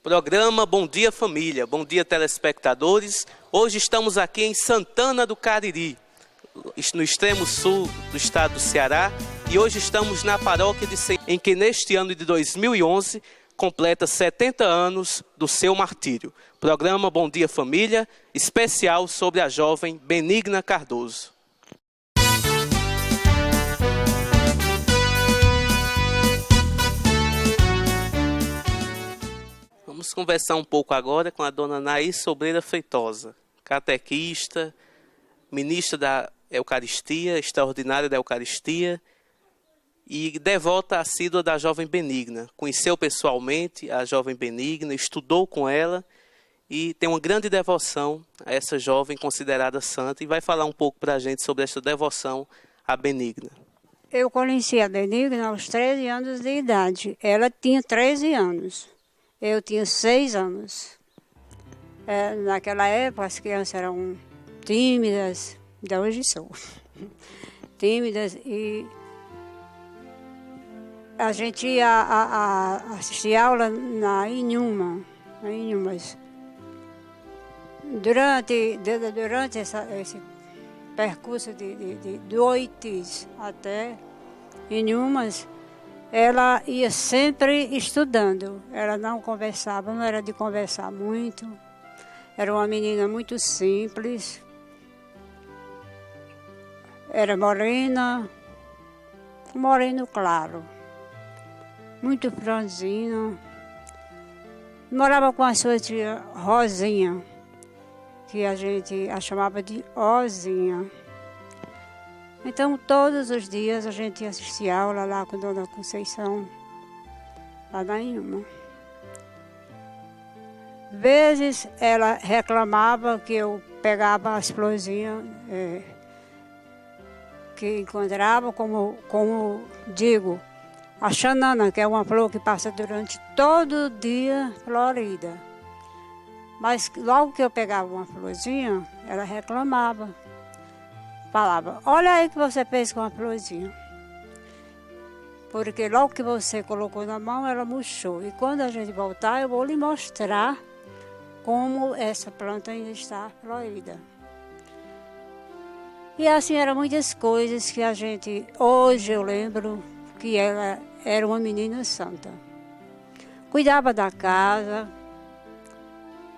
Programa Bom Dia Família, bom dia telespectadores. Hoje estamos aqui em Santana do Cariri, no extremo sul do estado do Ceará, e hoje estamos na paróquia de Senhor, em que neste ano de 2011 completa 70 anos do seu martírio. Programa Bom Dia Família, especial sobre a jovem Benigna Cardoso. Vamos conversar um pouco agora com a dona Naís Sobreira Feitosa, catequista, ministra da Eucaristia, extraordinária da Eucaristia e devota assídua da jovem Benigna. Conheceu pessoalmente a jovem Benigna, estudou com ela e tem uma grande devoção a essa jovem considerada santa e vai falar um pouco para a gente sobre essa devoção à Benigna. Eu conheci a Benigna aos 13 anos de idade. Ela tinha 13 anos. Eu tinha 6 anos. Naquela época as crianças eram tímidas, ainda hoje são tímidas, e a gente ia assistir aula em Inhumas. Durante esse percurso de noites até Inhumas, ela ia sempre estudando. Ela não conversava, não era de conversar muito. Era uma menina muito simples. Era morena, moreno claro. Muito franzina. Morava com a sua tia Rosinha, que a gente a chamava de Ozinha. Então, todos os dias a gente assistia aula lá com a Dona Conceição, lá na Inhuma. Vezes ela reclamava que eu pegava as florzinhas que encontrava, como digo, a xanana, que é uma flor que passa durante todo o dia florida. Mas logo que eu pegava uma florzinha, ela reclamava. Falava, olha aí o que você fez com a florzinha. Porque logo que você colocou na mão, ela murchou. E quando a gente voltar, eu vou lhe mostrar como essa planta ainda está florida. E assim eram muitas coisas que a gente, hoje eu lembro que ela era uma menina santa. Cuidava da casa,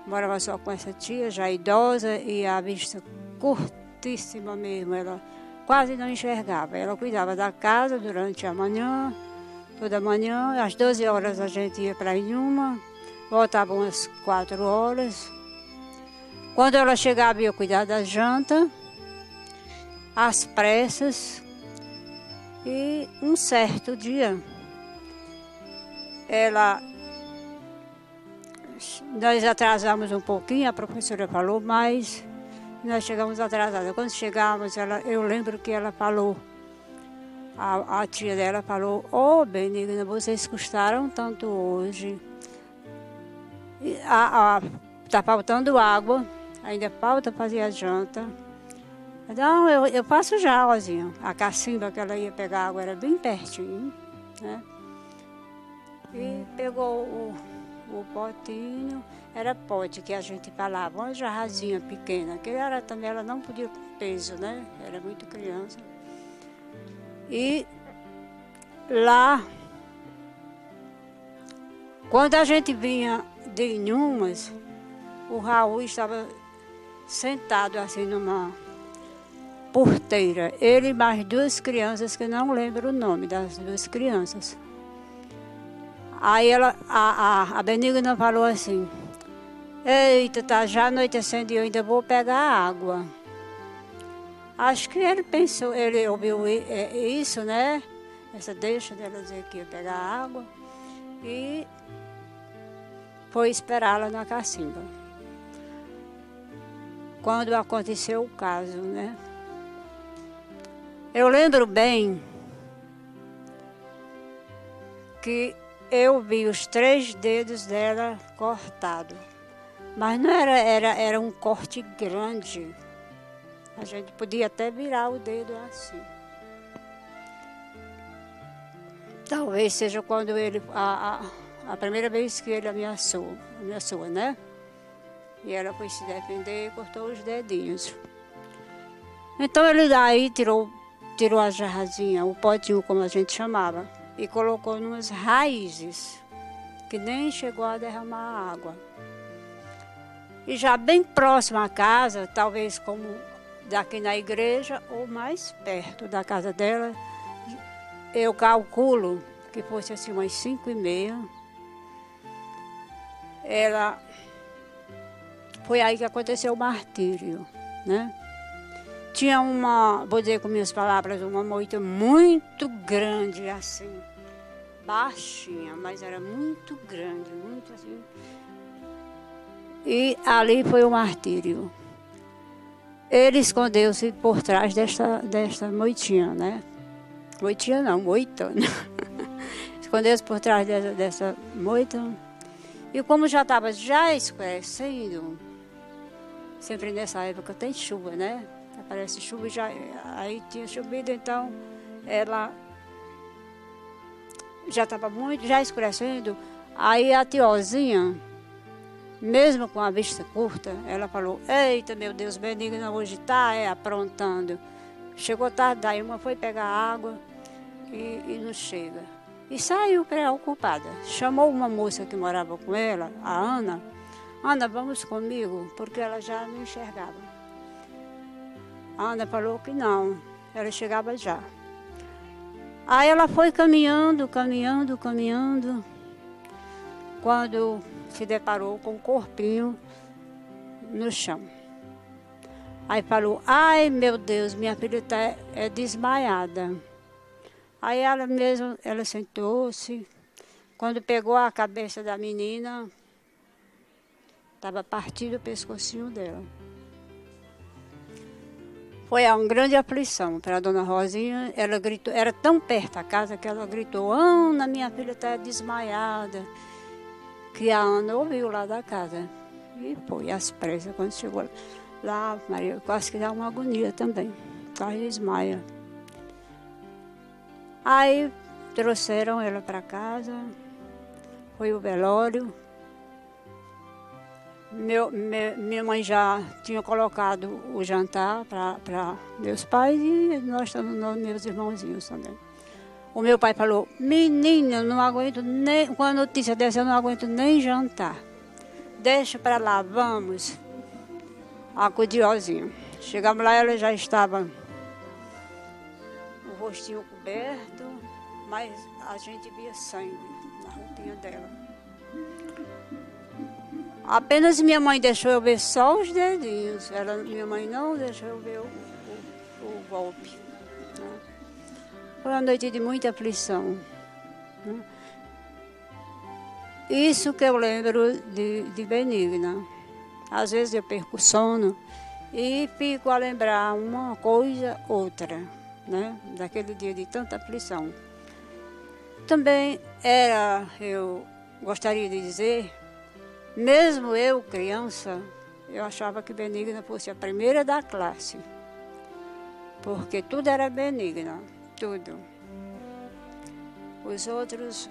morava só com essa tia, já idosa, e a vista curtíssima mesmo, ela quase não enxergava. Ela cuidava da casa durante a manhã, toda manhã, às 12 horas a gente ia para Inhuma, voltava umas 4 horas. Quando ela chegava, ia cuidar da janta, às pressas, e um certo dia, nós atrasamos um pouquinho, a professora falou, mas nós chegamos atrasadas. Quando chegamos, eu lembro que ela falou, a tia dela falou, ô Benigna, vocês custaram tanto hoje. Está faltando água, ainda falta fazer a janta. Não, eu passo já, Rosinha. A cacimba que ela ia pegar água era bem pertinho, né? E pegou o potinho, era pote que a gente falava, uma jarrazinha pequena, que também ela não podia com peso, né? Era muito criança. E lá, quando a gente vinha de Inhumas, o Raul estava sentado assim numa porteira, ele e mais 2 crianças, que eu não lembro o nome das 2 crianças. Aí a Benigna falou assim, eita, tá já anoitecendo e eu ainda vou pegar água. Acho que ele pensou, ele ouviu isso, né? Essa deixa dela dizer que ia pegar água e foi esperá-la na cacimba. Quando aconteceu o caso, né? Eu lembro bem que eu vi os 3 dedos dela cortados, mas não era um corte grande. A gente podia até virar o dedo assim. Talvez seja quando a primeira vez que ele ameaçou, né? E ela foi se defender e cortou os dedinhos. Então ele daí tirou a jarrazinha, o potinho como a gente chamava, e colocou nas raízes, que nem chegou a derramar água. E já bem próximo à casa, talvez como daqui na igreja ou mais perto da casa dela, eu calculo que fosse assim umas 5h30. Ela foi aí que aconteceu o martírio, né? Tinha vou dizer com minhas palavras, uma moita muito grande assim, baixinha, mas era muito grande, muito assim. E ali foi o martírio. Ele escondeu-se por trás desta moitinha, né? Moitinha não, moita. Escondeu-se por trás dessa moita. E como já estava escurecendo, sempre nessa época tem chuva, né? Aparece chuva, aí tinha chovido, então ela já estava já escurecendo. Aí a tiozinha, mesmo com a vista curta, ela falou: eita, meu Deus, Benigna hoje está aprontando. Chegou tarde, daí uma foi pegar água e não chega. E saiu preocupada. Chamou uma moça que morava com ela, a Ana. Ana, vamos comigo, porque ela já não enxergava. A Ana falou que não, ela chegava já. Aí ela foi caminhando, quando se deparou com um corpinho no chão. Aí falou: ai meu Deus, minha filha está desmaiada. Aí ela sentou-se. Quando pegou a cabeça da menina, estava partido o pescocinho dela. Foi uma grande aflição para a dona Rosinha. Ela gritou, era tão perto a casa que ela gritou: Ana, minha filha está desmaiada. Que a Ana ouviu lá da casa. E foi às pressas. Quando chegou lá, Maria, quase que dá uma agonia também. Quase desmaia. Aí trouxeram ela para casa. Foi o velório. Minha mãe já tinha colocado o jantar para meus pais e nós estamos, meus irmãozinhos também. O meu pai falou: menina, eu não aguento nem, com a notícia dessa eu não aguento nem jantar. Deixa para lá, vamos. Acudiozinho. Chegamos lá, ela já estava o rostinho coberto, mas a gente via sangue na roupinha dela. Apenas minha mãe deixou eu ver só os dedinhos. Minha mãe não deixou eu ver o golpe. Né? Foi uma noite de muita aflição. Né? Isso que eu lembro de Benigna. Às vezes eu perco o sono e fico a lembrar uma coisa, outra, né? Daquele dia de tanta aflição. Também eu gostaria de dizer, mesmo eu, criança, eu achava que Benigna fosse a primeira da classe. Porque tudo era Benigna, tudo. Os outros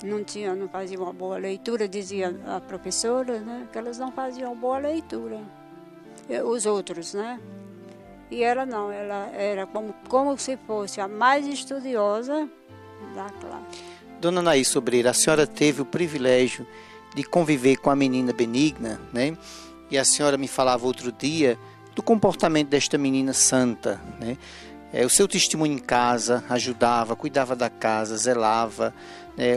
não faziam uma boa leitura, dizia a professora, né? Que elas não faziam boa leitura. Os outros, né? E ela não, ela era como se fosse a mais estudiosa da classe. Dona Anaí Sobreira, a senhora teve o privilégio de conviver com a menina Benigna, né? E a senhora me falava outro dia do comportamento desta menina santa, né? O seu testemunho em casa ajudava, cuidava da casa, zelava,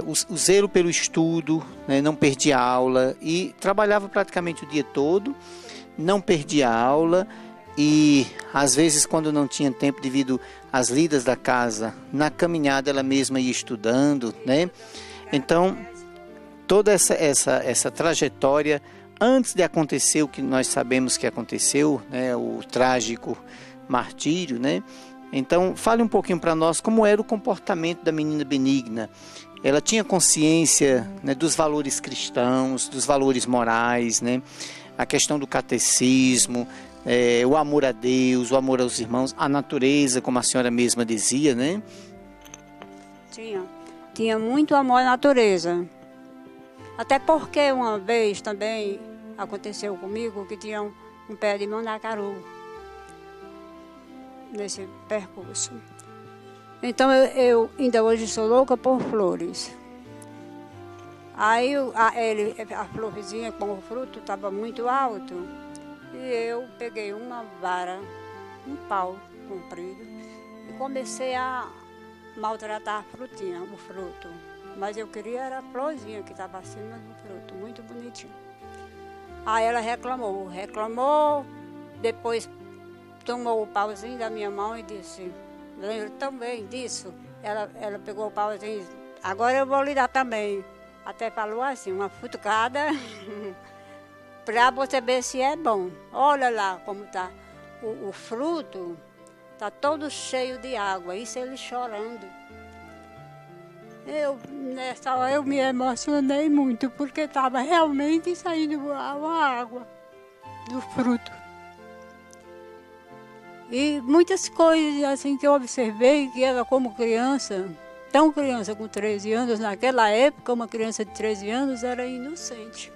o zelo pelo estudo, né? Não perdia aula e trabalhava praticamente o dia todo, não perdia aula e às vezes quando não tinha tempo devido às lidas da casa, na caminhada ela mesma ia estudando, né? Então toda essa trajetória, antes de acontecer o que nós sabemos que aconteceu, né, o trágico martírio, né? Então, fale um pouquinho para nós como era o comportamento da menina Benigna. Ela tinha consciência, né, dos valores cristãos, dos valores morais, né? A questão do catecismo, o amor a Deus, o amor aos irmãos, a natureza, como a senhora mesma dizia, né? Tinha muito amor à natureza. Até porque uma vez também aconteceu comigo que tinha um pé de mandacaru nesse percurso. Então eu ainda hoje sou louca por flores. Aí a florzinha com o fruto estava muito alto e eu peguei uma vara, um pau comprido e comecei a maltratar a frutinha, o fruto. Mas eu queria era a florzinha que estava acima do fruto, muito bonitinho. Aí ela reclamou, depois tomou o pauzinho da minha mão e disse, lembro tão bem disso, ela pegou o pauzinho e disse, agora eu vou lhe dar também. Até falou assim, uma futucada, para você ver se é bom. Olha lá como está o fruto, está todo cheio de água, isso ele chorando. Nessa hora eu me emocionei muito, porque estava realmente saindo a água do fruto. E muitas coisas assim que eu observei, que ela como criança, tão criança com 13 anos, naquela época uma criança de 13 anos era inocente.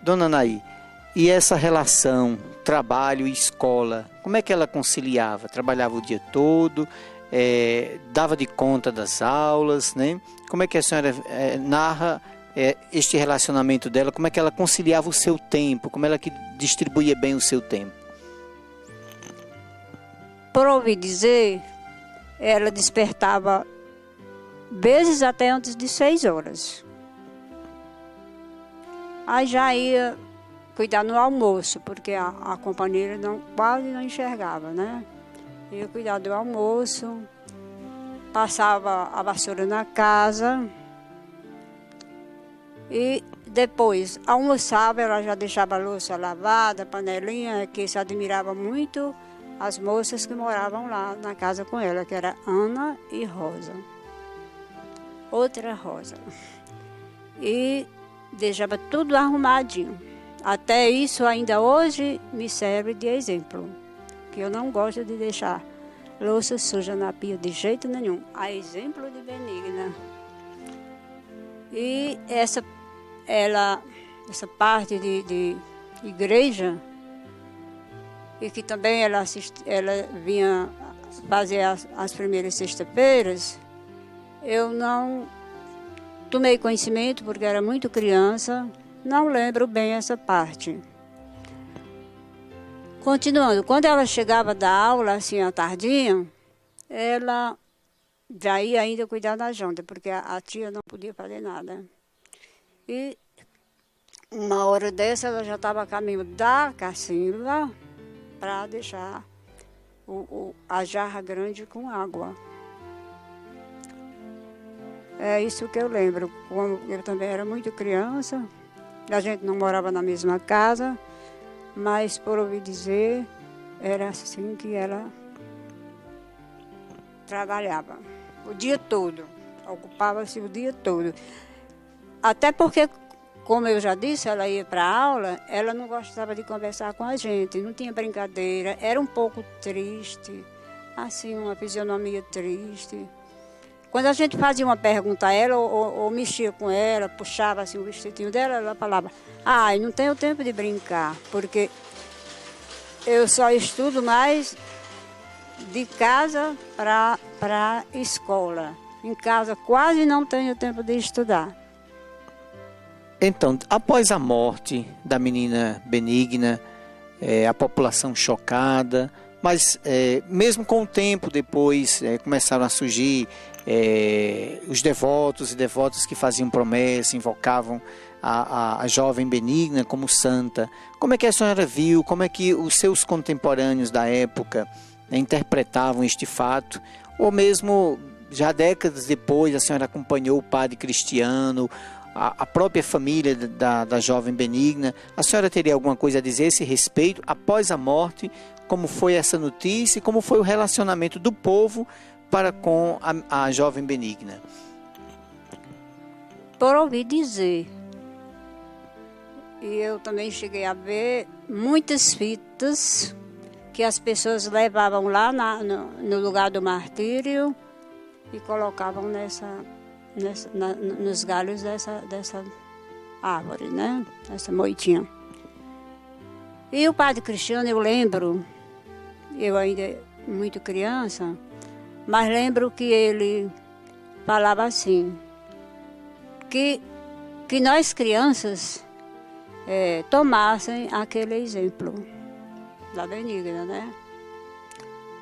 Dona Anaí, e essa relação trabalho e escola, como é que ela conciliava? Trabalhava o dia todo? Dava de conta das aulas, né? Como é que a senhora narra este relacionamento dela? Como é que ela conciliava o seu tempo? Como ela que distribuía bem o seu tempo? Por ouvir dizer, ela despertava vezes até antes de 6 horas. Aí já ia cuidar no almoço, porque a companheira quase não enxergava, né? Ia cuidar do almoço, passava a vassoura na casa e depois almoçava, ela já deixava a louça lavada, panelinha, que se admirava muito as moças que moravam lá na casa com ela, que era Ana e Rosa. Outra Rosa. E deixava tudo arrumadinho. Até isso ainda hoje me serve de exemplo. Que eu não gosto de deixar louça suja na pia de jeito nenhum. A exemplo de Benigna. E essa parte de igreja, e que também ela vinha fazer as primeiras sextas-feiras, eu não tomei conhecimento porque era muito criança, não lembro bem essa parte. Continuando, quando ela chegava da aula, assim, à tardinha, ela já ia ainda cuidar da janta, porque a tia não podia fazer nada. E uma hora dessa, ela já estava a caminho da cacimba para deixar a jarra grande com água. É isso que eu lembro. Quando eu também era muito criança, a gente não morava na mesma casa, mas, por ouvir dizer, era assim que ela trabalhava. O dia todo. Ocupava-se o dia todo. Até porque, como eu já disse, ela ia para a aula, ela não gostava de conversar com a gente, não tinha brincadeira, era um pouco triste, assim, uma fisionomia triste. Quando a gente fazia uma pergunta a ela, ou mexia com ela, puxava assim, o vestidinho dela, ela falava, não tenho tempo de brincar, porque eu só estudo mais de casa para escola. Em casa quase não tenho tempo de estudar. Então, após a morte da menina Benigna, a população chocada, mas mesmo com o tempo depois começaram a surgir os devotos e devotas que faziam promessa, invocavam a jovem Benigna como santa. Como é que a senhora viu, como é que os seus contemporâneos da época interpretavam este fato? Ou mesmo, já décadas depois, a senhora acompanhou o padre Cristiano, a própria família da jovem Benigna. A senhora teria alguma coisa a dizer a esse respeito, após a morte? Como foi essa notícia e como foi o relacionamento do povo para com a jovem Benigna? Por ouvir dizer, e eu também cheguei a ver muitas fitas que as pessoas levavam lá no lugar do martírio e colocavam nos galhos dessa árvore, né? Essa moitinha. E o padre Cristiano, eu lembro, eu ainda muito criança, mas lembro que ele falava assim, que nós crianças tomassem aquele exemplo da Benigna, né?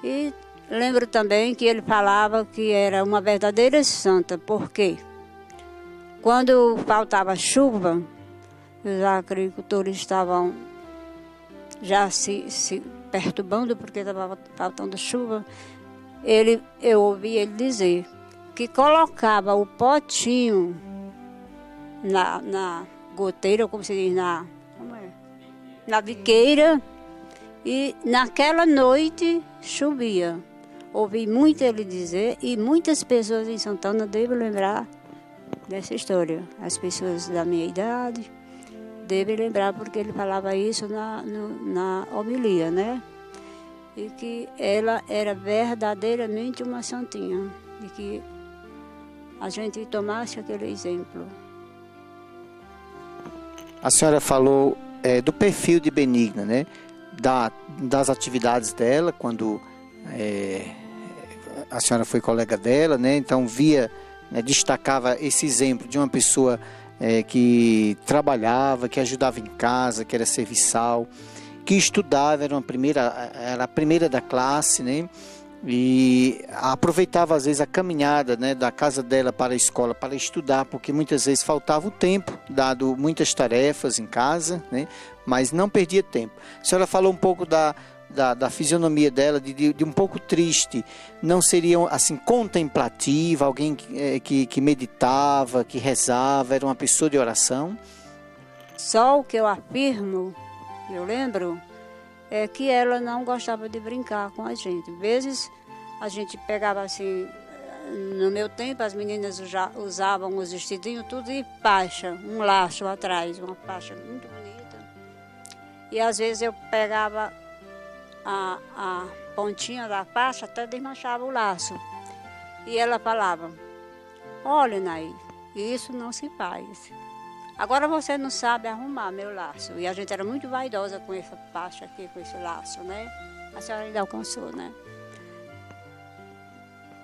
E lembro também que ele falava que era uma verdadeira santa, porque quando faltava chuva, os agricultores estavam já se perturbando porque estava faltando chuva, eu ouvi ele dizer que colocava o potinho na goteira, como se diz, na biqueira, e naquela noite chovia. Ouvi muito ele dizer, e muitas pessoas em Santana devem lembrar dessa história. As pessoas da minha idade devem lembrar, porque ele falava isso na homilia, né? E que ela era verdadeiramente uma santinha, e que a gente tomasse aquele exemplo. A senhora falou do perfil de Benigna, né? Das atividades dela, quando a senhora foi colega dela, né? Então via, né, destacava esse exemplo de uma pessoa que trabalhava, que ajudava em casa, que era serviçal, que estudava, era a primeira da classe, né? E aproveitava às vezes a caminhada, né, da casa dela para a escola para estudar, porque muitas vezes faltava o tempo, dado muitas tarefas em casa, né, mas não perdia tempo. A senhora falou um pouco da fisionomia dela, de um pouco triste. Não seria assim contemplativa, alguém que meditava, que rezava, era uma pessoa de oração? Só o que eu afirmo, eu lembro, é que ela não gostava de brincar com a gente. Às vezes a gente pegava assim, no meu tempo as meninas já usavam os vestidinhos tudo de faixa, um laço atrás, uma faixa muito bonita. E às vezes eu pegava a pontinha da faixa, até desmanchava o laço. E ela falava: olha, Naí, isso não se faz. Agora você não sabe arrumar meu laço. E a gente era muito vaidosa com essa faixa aqui, com esse laço, né? A senhora ainda alcançou, né?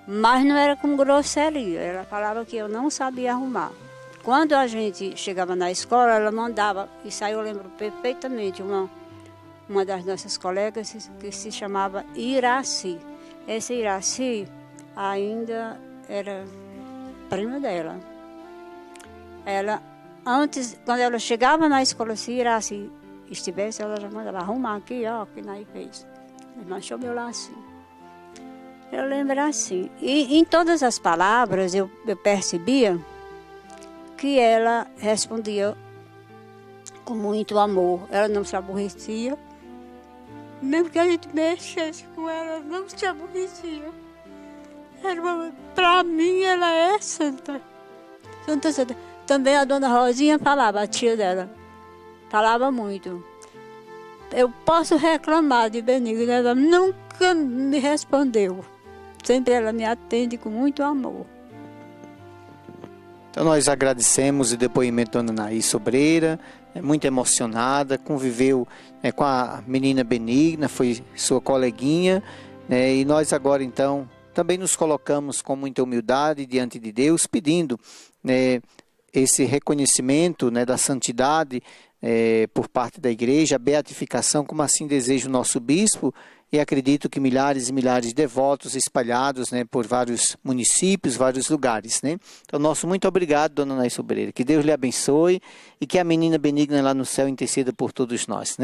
Mas não era com grosseria. Ela falava que eu não sabia arrumar. Quando a gente chegava na escola, ela mandava, isso aí eu lembro perfeitamente, uma das nossas colegas que se chamava Iraci. Essa Iraci ainda era prima dela. Ela, antes, quando ela chegava na escola, se Iraci estivesse, ela já mandava arrumar aqui, ó, que Naí fez. Manchou meu laço. Eu lembro assim. E em todas as palavras eu percebia que ela respondia com muito amor. Ela não se aborrecia. Mesmo que a gente mexesse com ela, não se aborrecia. Para mim, ela é santa. Santa, santa. Também a dona Rosinha falava, a tia dela, falava muito. Eu posso reclamar de Benigna, ela nunca me respondeu. Sempre ela me atende com muito amor. Então nós agradecemos o depoimento da Dona Naí Sobreira, muito emocionada, conviveu com a menina Benigna, foi sua coleguinha, e nós agora então também nos colocamos com muita humildade diante de Deus, pedindo esse reconhecimento da santidade por parte da igreja, a beatificação, como assim deseja o nosso bispo, e acredito que milhares e milhares de devotos espalhados por vários municípios, vários lugares. Então, nosso muito obrigado, Dona Naí Sobreira. Que Deus lhe abençoe e que a menina Benigna lá no céu interceda por todos nós.